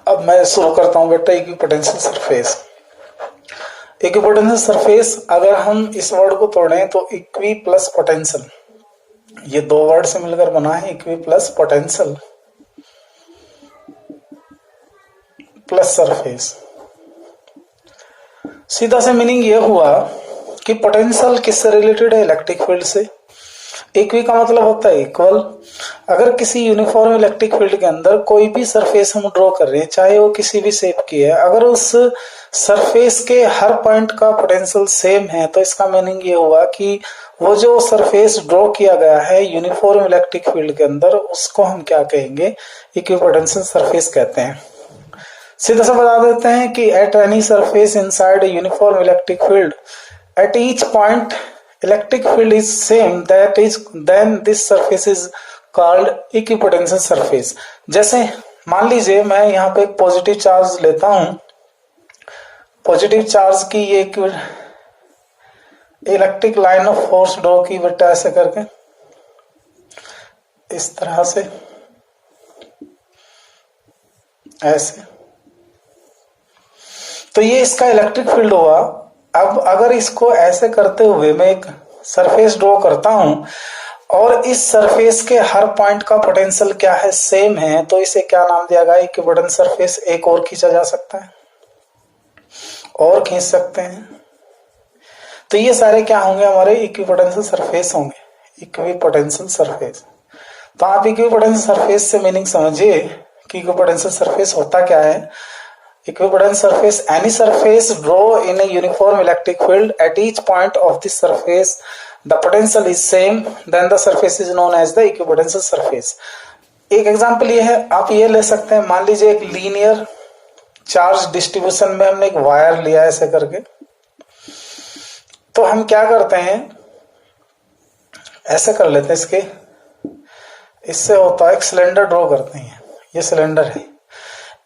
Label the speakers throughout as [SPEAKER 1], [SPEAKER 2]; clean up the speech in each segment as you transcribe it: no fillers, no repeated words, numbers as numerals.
[SPEAKER 1] अब मैं शुरू करता हूं बेटा इक्विपोटेंशियल सरफेस। इक्विपोटेंशियल सरफेस अगर हम इस वर्ड को तोड़ें तो इक्वी प्लस पोटेंशियल, ये दो वर्ड से मिलकर बना है equi plus potential plus surface. सीधा से मीनिंग ये हुआ कि पोटेंशियल किससे रिलेटेड है? इलेक्ट्रिक फील्ड से। इक्वी का मतलब होता है इक्वल। अगर किसी यूनिफॉर्म इलेक्ट्रिक फील्ड के अंदर कोई भी सरफेस हम ड्रॉ कर रहे हैं, चाहे वो किसी भी शेप की है, अगर उस सरफेस के हर पॉइंट का पोटेंशियल सेम है तो इसका मीनिंग ये हुआ कि वो जो सरफेस ड्रॉ किया गया है यूनिफॉर्म इलेक्ट्रिक फील्ड के अंदर, उसको हम क्या कहेंगे? इक्विपोटेंशियल सरफेस कहते हैं। सीधा सा बता देते हैं कि at any surface inside uniform electric field at each point electric field is same, that is then this surface is called equipotential surface। जैसे मान लीजिए मैं यहाँ पे एक पॉजिटिव चार्ज लेता हूं, पॉजिटिव चार्ज की ये electric line of force draw की बेटा ऐसे करके इस तरह से ऐसे, तो ये इसका इलेक्ट्रिक फील्ड हुआ। अब अगर इसको ऐसे करते हुए मैं एक सरफेस ड्रॉ करता हूं और इस सरफेस के हर पॉइंट का पोटेंशियल क्या है? सेम है, तो इसे क्या नाम दिया गया? Equipotential surface. एक और खींचा जा सकता है और खींच सकते हैं, तो ये सारे क्या होंगे? हमारे इक्विपोटेंशियल सरफेस होंगे, इक्विपोटेंशियल सरफेस। तो आप इक्विपोटेंशियल सरफेस से मीनिंग समझिए कि इक्विपोटेंशियल सरफेस होता क्या है। Equipotent surface, any surface draw in a uniform electric field at each point of this surface the potential is same, then the surface is known as the equipotential surface। एक example ये है, आप ये ले सकते हैं, मान लीजिए एक लीनियर चार्ज डिस्ट्रीब्यूशन में हमने एक वायर लिया ऐसे करके, तो हम क्या करते हैं, ऐसे कर लेते हैं इसके, इससे होता है एक सिलेंडर ड्रॉ करते हैं। ये सिलेंडर है,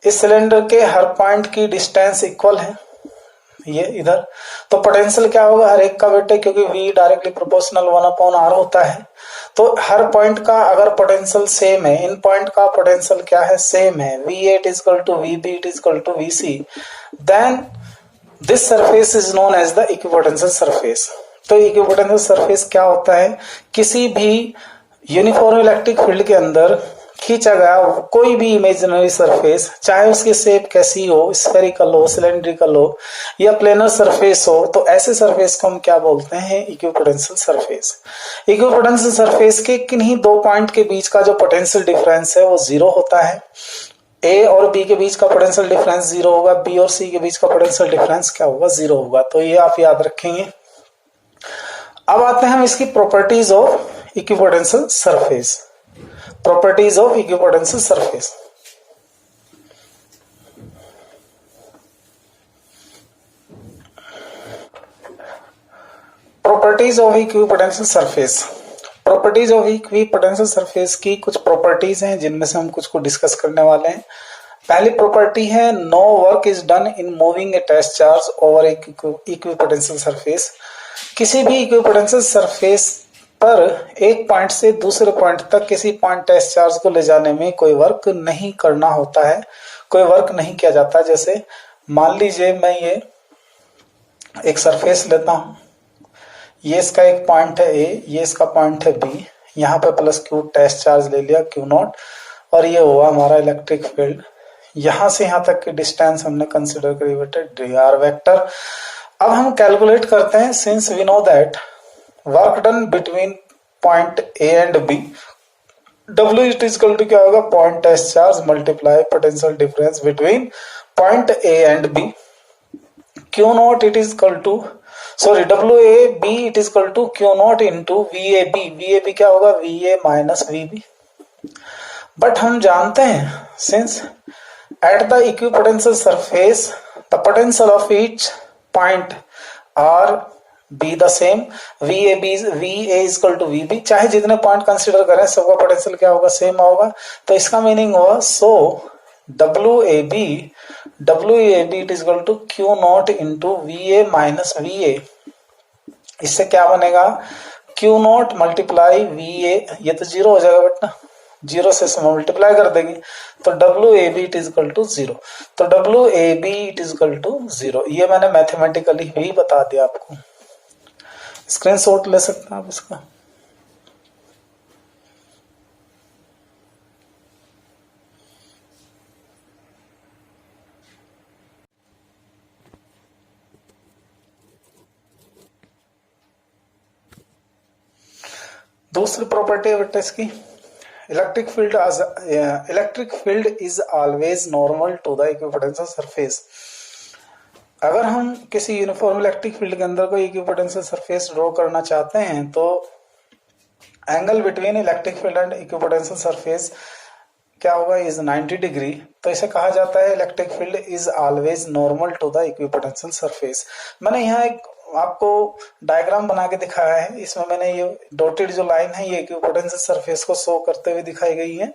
[SPEAKER 1] इस सिलेंडर के हर पॉइंट की डिस्टेंस इक्वल है, ये इधर, तो पोटेंशियल क्या होगा हर एक का बेटे, क्योंकि V डायरेक्टली प्रोपोर्शनल 1/r होता है। तो हर पॉइंट का अगर पोटेंशियल सेम है, इन पॉइंट का पोटेंशियल क्या है? सेम है, V8 = VB = VC, then this surface is known as the equipotential surface. तो इक्विपोटेंशियल सरफेस क्या होता है? किसी भी यूनिफॉर्म इलेक्ट्रिक फील्ड के अंदर खींचा गया कोई भी इमेजिनरी सरफेस, चाहे उसकी शेप कैसी हो, स्फेरिकल हो, सिलेंड्रिकल हो या प्लेनर सरफेस हो, तो ऐसे सरफेस को हम क्या बोलते हैं? Equipotential surface. इक्विपोटेंशियल सरफेस के किन्हीं दो पॉइंट के बीच का जो पोटेंशियल डिफरेंस है वो जीरो होता है। ए और बी के बीच का पोटेंशियल डिफरेंस जीरो होगा, बी और सी के बीच का पोटेंशियल डिफरेंस क्या होगा? जीरो होगा। तो ये आप याद रखेंगे। अब आते हैं हम इसकी properties of equipotential surface. Properties of equipotential surface। Properties of equipotential surface। Properties of equipotential surface की कुछ प्रॉपर्टीज हैं जिनमें से हम कुछ को डिस्कस करने वाले हैं। पहली प्रॉपर्टी है no work is done in moving a test charge over equipotential surface. किसी भी इक्विपोटेंशियल सरफेस पर एक पॉइंट से दूसरे पॉइंट तक किसी पॉइंट टेस्ट चार्ज को ले जाने में कोई वर्क नहीं करना होता है, कोई वर्क नहीं किया जाता। जैसे मान लीजिए मैं ये एक सरफेस लेता हूं, ये इसका एक पॉइंट है ए, ये इसका पॉइंट है बी, यहाँ पे +Q टेस्ट चार्ज ले लिया Q0, और ये हुआ हमारा इलेक्ट्रिक फील्ड। यहां से यहां तक की डिस्टेंस हमने कंसिडर करी बेटे dr वेक्टर। अब हम कैलकुलेट करते हैं, since we know that work done between point A and B, W it is equal to क्या होगा? Point test charge multiply potential difference between point A and B. Q0 it is equal to WAB it is equal to Q0 into VAB। VAB क्या होगा? VA minus VB। But हम जानते हैं since at the equipotential surface the potential of each point are be the same, VA is equal to VB, चाहे जितने point consider करें सबका potential क्या होगा? सेम होगा। तो इसका मीनिंग हुआ WAB it is equal to Q0 into VA minus VA। इससे क्या बनेगा? Q0 मल्टीप्लाई VA, ये तो जीरो हो जाएगा बेटा, जीरो से मल्टीप्लाई कर देंगे तो W A B it is equal to zero. तो W A B it is equal to zero, ये मैंने मैथमेटिकली भी बता दिया आपको। स्क्रीनशॉट ले सकते हैं आप इसका। दूसरी प्रॉपर्टी है बेटा इसकी, electric field is always normal to the equipotential surface. अगर हम किसी यूनिफॉर्म इलेक्ट्रिक फील्ड के अंदर कोई इक्विपोटेंशियल सरफेस ड्रॉ करना चाहते हैं तो angle between electric field and equipotential surface क्या होगा, इज 90 डिग्री। तो इसे कहा जाता है electric field is always normal to the equipotential surface. मैंने यहाँ एक आपको डायग्राम बना के दिखाया है, इसमें मैंने ये डॉटेड जो लाइन है ये इक्विपोटेंशियल सरफेस को शो करते हुए दिखाई गई है,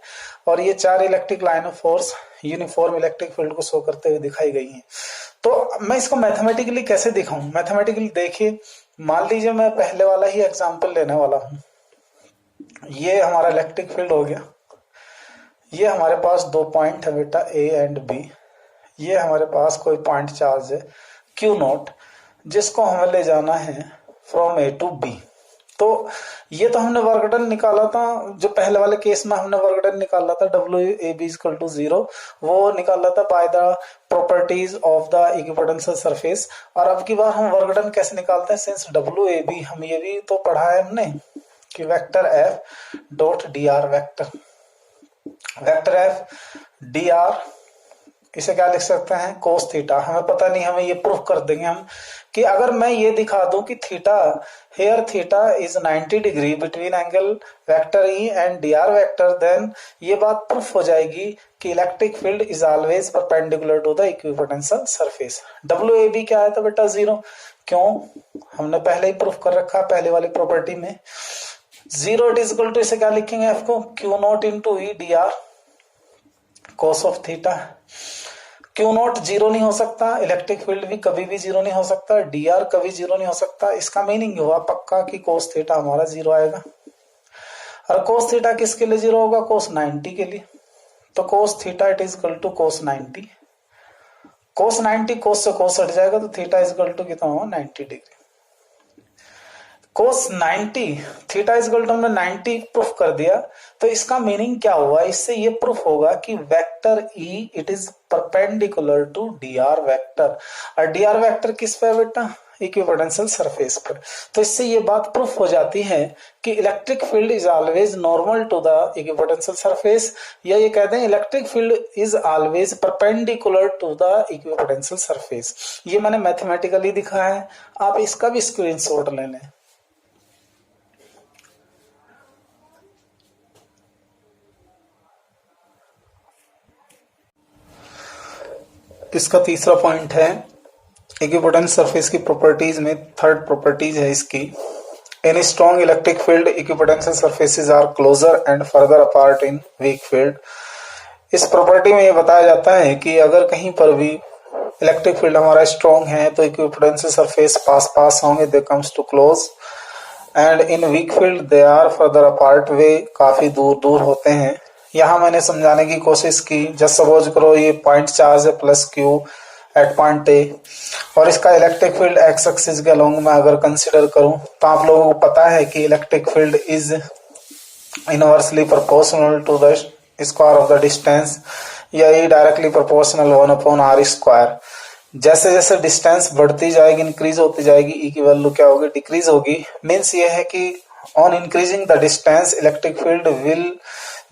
[SPEAKER 1] और ये 4 electric line of force uniform electric field को शो करते हुए दिखाई गई है। तो मैं इसको मैथमेटिकली कैसे दिखाऊं, मैथमेटिकली देखिए, मान लीजिए मैं पहले वाला ही एग्जाम्पल लेने वाला हूं। ये हमारा इलेक्ट्रिक फील्ड हो गया, ये हमारे पास 2 पॉइंट है बेटा ए एंड बी, ये हमारे पास कोई पॉइंट चार्ज है क्यू नॉट, जिसको हमें ले जाना है फ्रॉम ए टू बी। तो ये तो हमने वर्क डन निकाला था, जो पहले वाले केस में हमने वर्क डन निकाला था W A B equal to zero, वो निकाला था by the properties of the equipotential surface. और अब की बार हम वर्क डन कैसे निकालते हैं, सिंस डब्ल्यू ए बी हम ये भी तो पढ़ा है हमने कि vector F dot D R vector F D R, इसे क्या लिख सकते हैं, कोस थीटा। हमें पता नहीं, हमें ये प्रूफ कर देंगे हम कि अगर मैं ये दिखा दूं कि theta here theta is 90 degree between angle vector E and D R vector, then ये बात प्रूफ हो जाएगी कि electric field is always perpendicular to the equipotential surface. W A B क्या है तो बेटा जीरो, क्यों, हमने पहले ही प्रूफ कर रखा पहले वाली प्रॉपर्टी में। Zero it is equal to, इसे क्या लिखेंगे एफ को, Q naught into E D R cos of theta. Q naught zero नहीं हो सकता, इलेक्ट्रिक फील्ड भी कभी भी जीरो नहीं हो सकता, डी आर कभी जीरो नहीं हो सकता। इसका मीनिंग हुआ पक्का कि कोस थीटा हमारा जीरो आएगा। और कोस थीटा किसके लिए जीरो होगा, कोस 90 के लिए। तो cos theta it is equal to cos 90, cos 90 cos से कोस हट जाएगा तो थीटा इज इक्वल टू कितना होगा 90 degree. Cos 90 theta is equal to हमने 90 प्रूफ कर दिया, तो इसका मीनिंग क्या हुआ, इससे ये प्रूफ होगा कि vector E it is perpendicular to D R vector. और डी आर वेक्टर किस पे बेटा, इक्विपोटेंशियल सरफेस पर। तो इससे ये बात प्रूफ हो जाती है कि electric field is always normal to the equipotential surface, या ये कहते हैं electric field is always perpendicular to the equipotential surface. ये मैंने मैथमेटिकली दिखाया है, आप इसका भी स्क्रीनशॉट ले लें। इसका तीसरा पॉइंट है इक्विपोटेंशियल सरफेस की प्रॉपर्टीज में, थर्ड प्रॉपर्टीज है इसकी, in strong electric field equipotential surfaces are closer and further apart in weak field. इस प्रॉपर्टी में ये बताया जाता है कि अगर कहीं पर भी इलेक्ट्रिक फील्ड हमारा स्ट्रॉन्ग है तो इक्विपोटेंशियल सरफेस पास पास होंगे, they comes to close, and in weak field they are further apart, वे काफी दूर दूर होते हैं। यहाँ मैंने समझाने की कोशिश की, जस्ट सपोज करो ये पॉइंट चार्ज है plus Q at point A, और इसका इलेक्ट्रिक फील्ड एक्स एक्सिस के अलोंग में अगर कंसीडर करूं तो आप लोगों को पता है कि electric field is inversely proportional to the square of the distance, या ये डायरेक्टली प्रोपोर्शनल 1/r²। जैसे जैसे डिस्टेंस बढ़ती जाएगी, इंक्रीज होती जाएगी, ई की वैल्यू क्या होगी, डिक्रीज होगी। मीन्स ये है कि on increasing the distance electric field will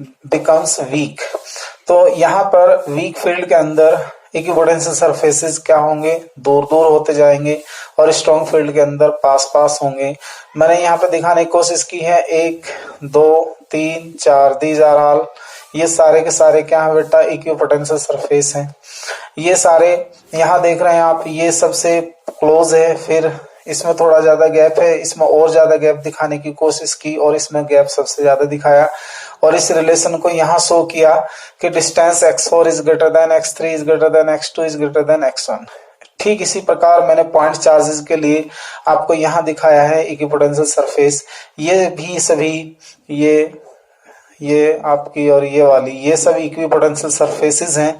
[SPEAKER 1] becomes week. तो यहाँ पर वीक फील्ड के अंदर इक्विपोटेंशियल सरफेसेस क्या होंगे, दूर दूर होते जाएंगे, और स्ट्रॉन्ग फील्ड के अंदर पास पास होंगे। मैंने यहाँ पे दिखाने की कोशिश की है 1 2 3 4, दीज आर ऑल, ये सारे के सारे क्या है बेटा, इक्विपोटेंशियल सरफेस हैं। ये सारे यहाँ देख रहे हैं आप, ये सबसे क्लोज है, फिर इसमें थोड़ा ज्यादा गैप है, इसमें और ज्यादा गैप दिखाने की कोशिश की और इसमें गैप सबसे ज्यादा दिखाया, और इस रिलेशन को यहाँ शो किया कि distance x4 is greater than x3 is greater than x2 is greater than x1। ठीक इसी प्रकार मैंने पॉइंट चार्जेस के लिए आपको यहाँ दिखाया है इक्विपोटेंशियल सरफेस। ये भी सभी ये ये आपकी और ये वाली, ये सब इक्विपोटेंशियल सरफेसेस हैं।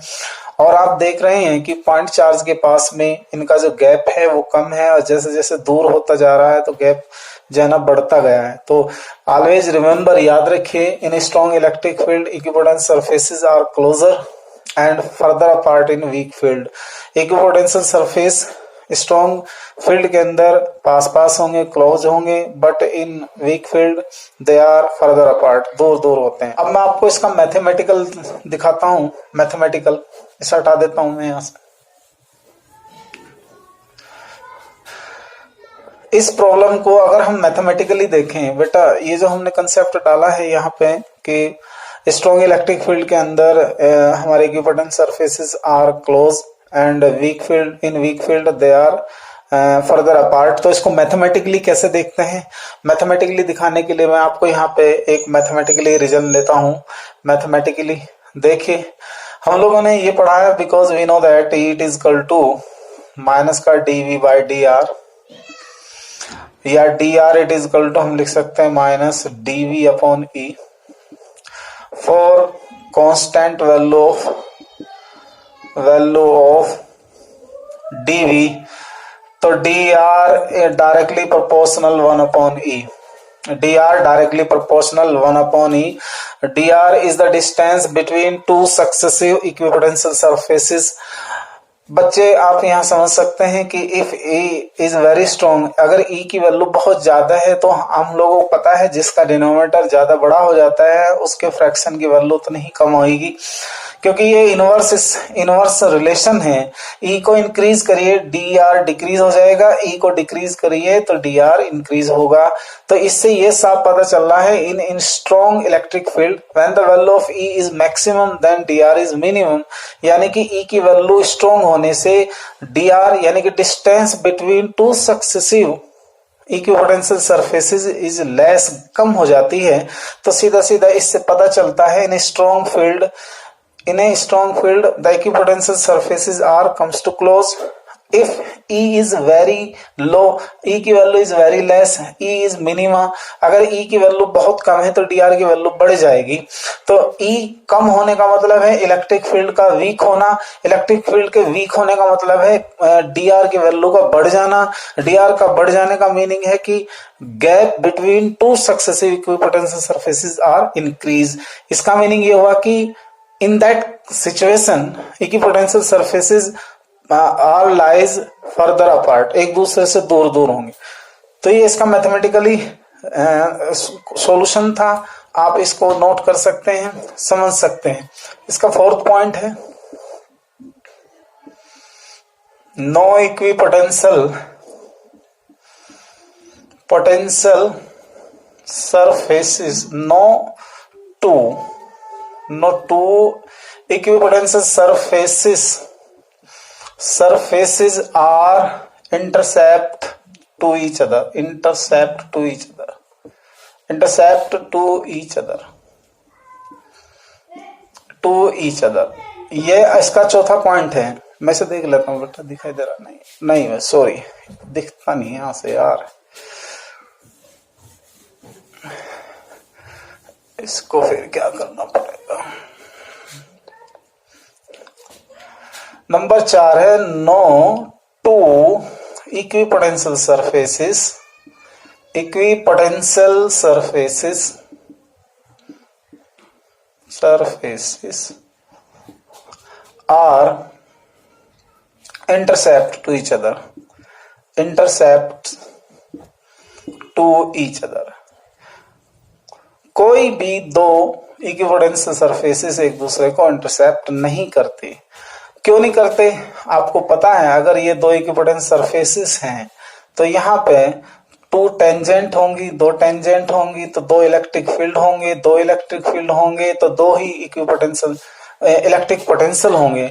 [SPEAKER 1] और आप देख रहे हैं कि पॉइंट चार्ज के पास में इनका जो गैप है वो कम है, और जैसे जैसे दूर होता जा रहा है तो गैप जो है ना बढ़ता गया है। तो ऑलवेज रिमेम्बर, याद रखिए, in strong electric field equipotential surfaces are closer and further apart in weak field. Equipotential surface strong field के अंदर पास पास होंगे, क्लोज होंगे, but in weak field they are further apart, दूर दूर होते हैं। अब मैं आपको इसका मैथमेटिकल दिखाता हूं। मैथमेटिकल इसे हटा देता हूं मैं यहां से। इस प्रॉब्लम को अगर हम मैथमेटिकली देखें बेटा, ये जो हमने कंसेप्ट डाला है यहाँ पे कि स्ट्रॉन्ग इलेक्ट्रिक फील्ड के अंदर हमारे equipotential surfaces are close and weak field, in weak field they are further apart. तो इसको मैथमेटिकली कैसे देखते हैं? मैथमेटिकली दिखाने के लिए मैं आपको यहाँ पे एक मैथमेटिकली रीजन लेता हूँ। मैथमेटिकली देखिए, हम लोगों ने ये पढ़ा है, because we know that it is equal to minus का dv बाई dr, या dr it is equal to हम लिख सकते हैं minus dv upon e for constant value of dv। तो dr directly proportional 1 upon e, dr directly proportional 1 upon e। dr is the distance between two successive equipotential surfaces। बच्चे आप यहाँ समझ सकते हैं कि if E is very strong, अगर E की वैल्यू बहुत ज्यादा है तो हम लोगों को पता है जिसका डिनोमिनेटर ज्यादा बड़ा हो जाता है उसके फ्रैक्शन की वैल्यू तो नहीं कम होगी, क्योंकि ये इनवर्स रिलेशन है। E को इंक्रीज करिए dr डिक्रीज हो जाएगा, E को डिक्रीज करिए तो dr इंक्रीज होगा। तो इससे ये साफ पता चल रहा है in strong electric field when the value of E is maximum then dr is minimum, यानी कि E की वैल्यू स्ट्रॉन्ग होने से dr यानी कि distance between two successive equipotential surfaces is less, कम हो जाती है। तो सीधा सीधा इससे पता चलता है in a strong field the equipotential surfaces are comes to close if E is very low, E की value is very less, E is minima। अगर E की वैल्यू बहुत कम है तो dr की वैल्यू बढ़ जाएगी। तो E कम होने का मतलब है इलेक्ट्रिक फील्ड का वीक होना, इलेक्ट्रिक फील्ड के वीक होने का मतलब है dr की वैल्यू का बढ़ जाना। dr का बढ़ जाने का मीनिंग है कि gap between two successive equipotential surfaces are increase. इसका मीनिंग ये हुआ कि in that situation equipotential surfaces are lies further apart, एक दूसरे से दूर दूर होंगे। तो ये इसका मैथमेटिकली सॉल्यूशन था। आप इसको नोट कर सकते हैं, समझ सकते हैं। इसका फोर्थ पॉइंट है no equipotential surfaces, no two equipotential surfaces are intercept to each other, ये इसका चौथा पॉइंट है। मैं से देख लेता हूँ बेटा, दिखाई दे रहा नहीं, सॉरी दिखता नहीं है यहां से यार। इसको फिर क्या करना पड़ेगा। नंबर 4 है no two equipotential surfaces are intercept to each other। कोई भी दो इक्विपोटेंशियल सरफेसेस एक दूसरे को इंटरसेप्ट नहीं करते। क्यों नहीं करते? आपको पता है, अगर ये दो इक्विपोटेंशियल सरफेसेस हैं तो यहाँ पे दो टेंजेंट होंगी तो दो इलेक्ट्रिक फील्ड होंगे, तो दो ही इक्विपोटेंशियल इलेक्ट्रिक पोटेंशियल होंगे।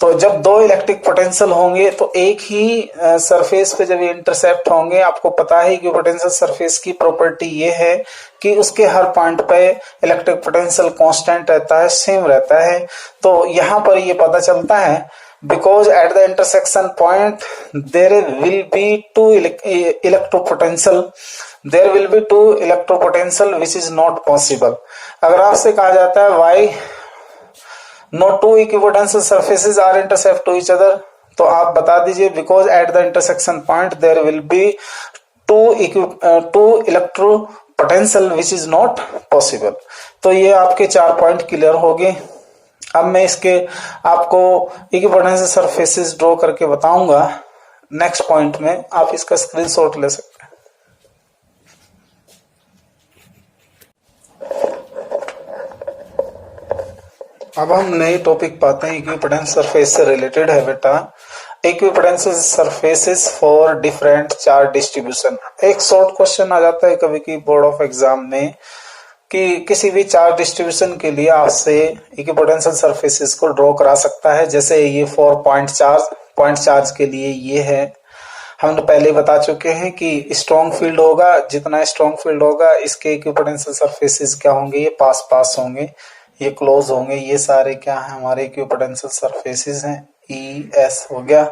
[SPEAKER 1] तो जब दो इलेक्ट्रिक पोटेंशियल होंगे तो एक ही सरफेस पे जब ये इंटरसेप्ट होंगे, आपको पता है कि पोटेंशियल सरफेस की प्रॉपर्टी ये है कि उसके हर पॉइंट पे इलेक्ट्रिक पोटेंशियल कांस्टेंट रहता है, सेम रहता है। तो यहाँ पर ये पता चलता है because at the intersection point there will be two electropotential, there will be two electropotential which is not possible. अगर आपसे कहा जाता है why no two equipotential surfaces are intercept to each other, तो आप बता दीजिए because at the intersection point there will be two electropotential which is not possible. तो ये आपके 4 पॉइंट क्लियर हो गए। अब मैं इसके आपको इक्विपोटेंशियल सरफेसेस ड्रॉ करके बताऊंगा नेक्स्ट पॉइंट में, आप इसका स्क्रीनशॉट ले सकते हैं। अब हम नए टॉपिक पाते हैं, इक्विपोटेंशियल सरफेस से रिलेटेड है बेटा, equipotential surfaces for different charge distribution. एक शॉर्ट क्वेश्चन आ जाता है कभी की बोर्ड ऑफ एग्जाम में कि किसी भी चार्ज डिस्ट्रीब्यूशन के लिए आपसे इक्विपोटेंशियल सरफेसेस को ड्रॉ करा सकता है। जैसे ये 4 पॉइंट चार्ज के लिए ये है, हम तो पहले बता चुके हैं कि स्ट्रॉन्ग फील्ड होगा, जितना स्ट्रॉन्ग फील्ड होगा इसके इक्विपोटेंशियल सरफेसेस क्या होंगे, ये पास पास होंगे, ये क्लोज होंगे। ये सारे क्या है हमारे इक्विपोटेंशियल सरफेसेस हैं। ई एस हो गया,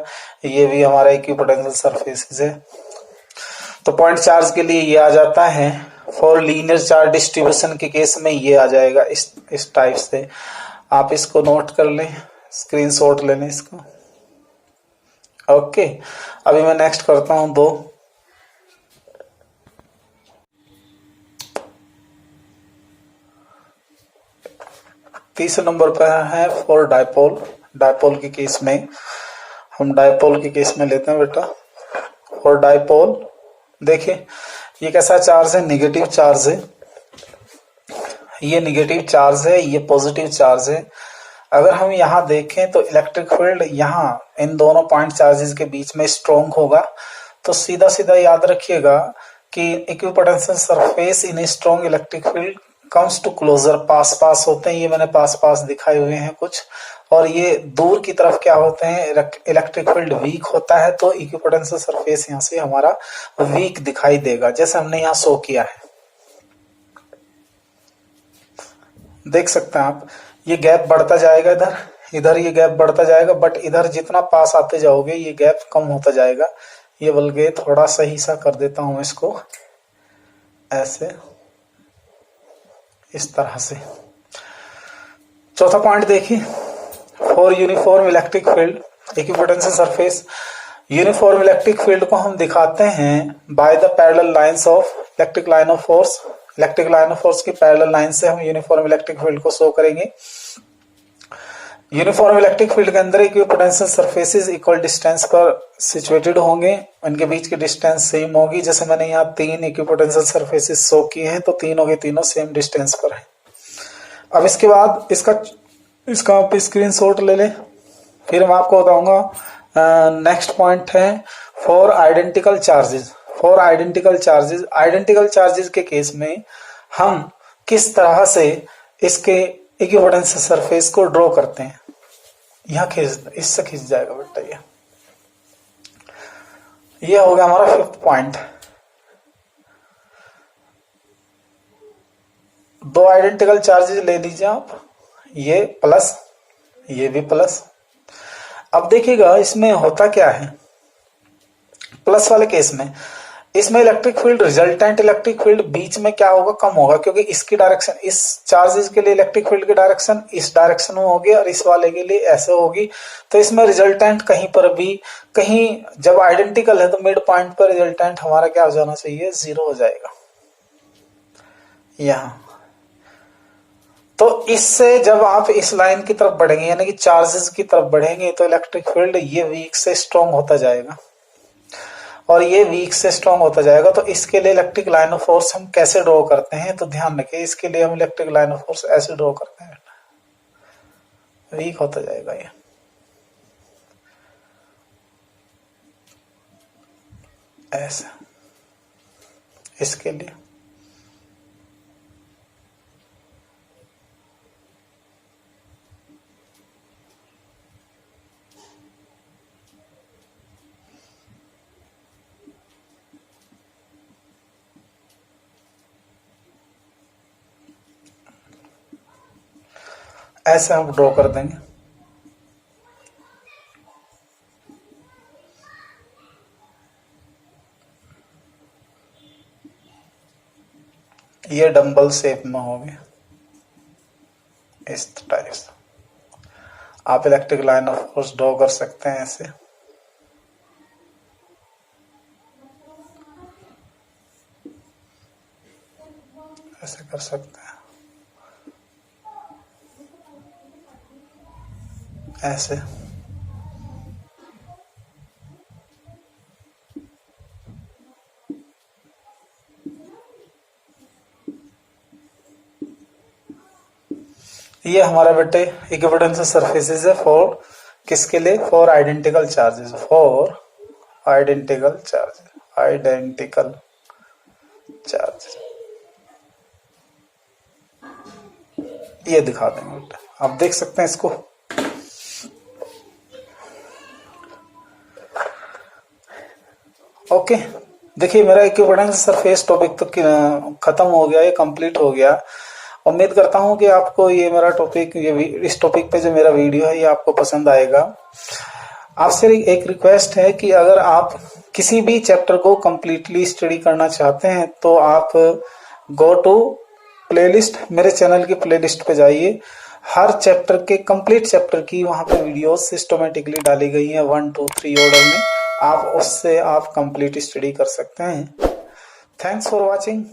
[SPEAKER 1] ये भी हमारा इक्विपोटेंशियल सरफेसेस है। तो पॉइंट चार्ज के लिए ये आ जाता है, फॉर लीनियर चार्ज डिस्ट्रीब्यूशन के केस में ये आ जाएगा इस टाइप से। आप इसको नोट कर लें, स्क्रीनशॉट ले लें इसको। ओके, अभी मैं नेक्स्ट करता हूं 2। तीसरे नंबर पर है फॉर डायपोल। डायपोल के केस में हम डायपोल के केस में लेते हैं बेटा। फॉर डायपोल देखिए ये कैसा चार्ज है, निगेटिव चार्ज है, ये निगेटिव चार्ज है, ये पॉजिटिव चार्ज है। अगर हम यहाँ देखें तो इलेक्ट्रिक फील्ड यहाँ इन दोनों पॉइंट चार्जेस के बीच में स्ट्रॉन्ग होगा। तो सीधा सीधा याद रखिएगा कि equipotential surface in strong electric field comes to closer, पास पास होते हैं। ये मैंने पास पास दिखाए हुए हैं कुछ, और ये दूर की तरफ क्या होते हैं, इलेक्ट्रिक फील्ड वीक होता है। तो इक्विपोटेंशियल सरफेस यहाँ से हमारा वीक दिखाई देगा, जैसे हमने यहाँ शो किया है। देख सकते हैं आप, ये गैप बढ़ता जाएगा, इधर ये गैप बढ़ता जाएगा, बट इधर जितना पास आते जाओगे ये गैप कम होता जाएगा। ये बल्कि थोड़ा सही सा कर देता हूं इसको, ऐसे इस तरह से। चौथा पॉइंट देखिए, for uniform electric field equipotential surface. Uniform electric field को हम दिखाते हैं by the parallel lines of electric line of force. Electric line of force की पैरेलल लाइन से हम यूनिफॉर्म इलेक्ट्रिक फील्ड को शो करेंगे। यूनिफॉर्म इलेक्ट्रिक फील्ड के अंदर इक्विपोटेंशियल सरफेसेस इक्वल डिस्टेंस पर सिचुएटेड होंगे, उनके बीच की डिस्टेंस सेम होगी। जैसे मैंने यहाँ 3 इक्विपोटेंशियल सरफेसेस शो किए हैं, तो तीनों के तीनों सेम डिस्टेंस पर हैं। अब इसके बाद इसका आप स्क्रीनशॉट ले लें, फिर मैं आपको बताऊंगा। नेक्स्ट पॉइंट है for identical charges. For identical charges के केस में हम किस तरह से इसके इक्विपोटेंशियल सरफेस को ड्रॉ करते हैं। यहाँ इससे खींच जाएगा बेटा। ये हो गया हमारा 5th पॉइंट। 2 आइडेंटिकल चार्जेस ले लीजिए आप, ये प्लस, ये भी प्लस। अब देखिएगा इसमें होता क्या है, प्लस वाले केस में इसमें electric field, resultant electric field बीच में क्या होगा, कम होगा, क्योंकि इसकी डायरेक्शन, इस चार्जेस के लिए इलेक्ट्रिक फील्ड की डायरेक्शन इस डायरेक्शन में होगी और इस वाले के लिए ऐसे होगी। तो इसमें रिजल्टेंट कहीं पर भी, कहीं जब आइडेंटिकल है तो मिड पॉइंट पर रिजल्टेंट हमारा क्या हो जाना चाहिए, 0 हो जाएगा यहां। तो इससे जब आप इस लाइन की तरफ बढ़ेंगे, यानी कि चार्जेस की तरफ बढ़ेंगे, तो इलेक्ट्रिक फील्ड ये वीक से स्ट्रॉन्ग होता जाएगा और ये वीक से स्ट्रॉन्ग होता जाएगा। तो इसके लिए इलेक्ट्रिक लाइन ऑफ फोर्स हम कैसे ड्रॉ करते हैं, तो ध्यान रखिए, इसके लिए हम इलेक्ट्रिक लाइन ऑफ फोर्स ऐसे ड्रॉ करते हैं, वीक होता जाएगा ये। ऐसे इसके लिए ऐसे हम ड्रॉ कर देंगे। ये डंबल शेप में होगी इस टाइप से। आप electric line of force draw कर सकते हैं ऐसे। ऐसे कर सकते हैं, ऐसे। ये हमारा बेटे इक्विवेलेंट सरफेसेस है फॉर किसके लिए? For identical charges, for identical charges, identical charges. ये दिखा देंगे बेटा, आप देख सकते हैं इसको। ओके, देखिए मेरा इक्विवेलेंट सरफेस टॉपिक तो खत्म हो गया, ये कंप्लीट हो गया। उम्मीद करता हूं कि आपको ये मेरा टॉपिक, इस टॉपिक पे जो मेरा वीडियो है ये आपको पसंद आएगा। आपसे एक रिक्वेस्ट है कि अगर आप किसी भी चैप्टर को कंप्लीटली स्टडी करना चाहते हैं तो आप गो टू प्लेलिस्ट, मेरे चैनल की प्लेलिस्ट पे जाइए। हर चैप्टर के कंप्लीट चैप्टर की वहां पे वीडियोस सिस्टमेटिकली डाली गई हैं 1 2 3 ऑर्डर में। आप उससे आप कंप्लीट स्टडी कर सकते हैं। Thanks for watching.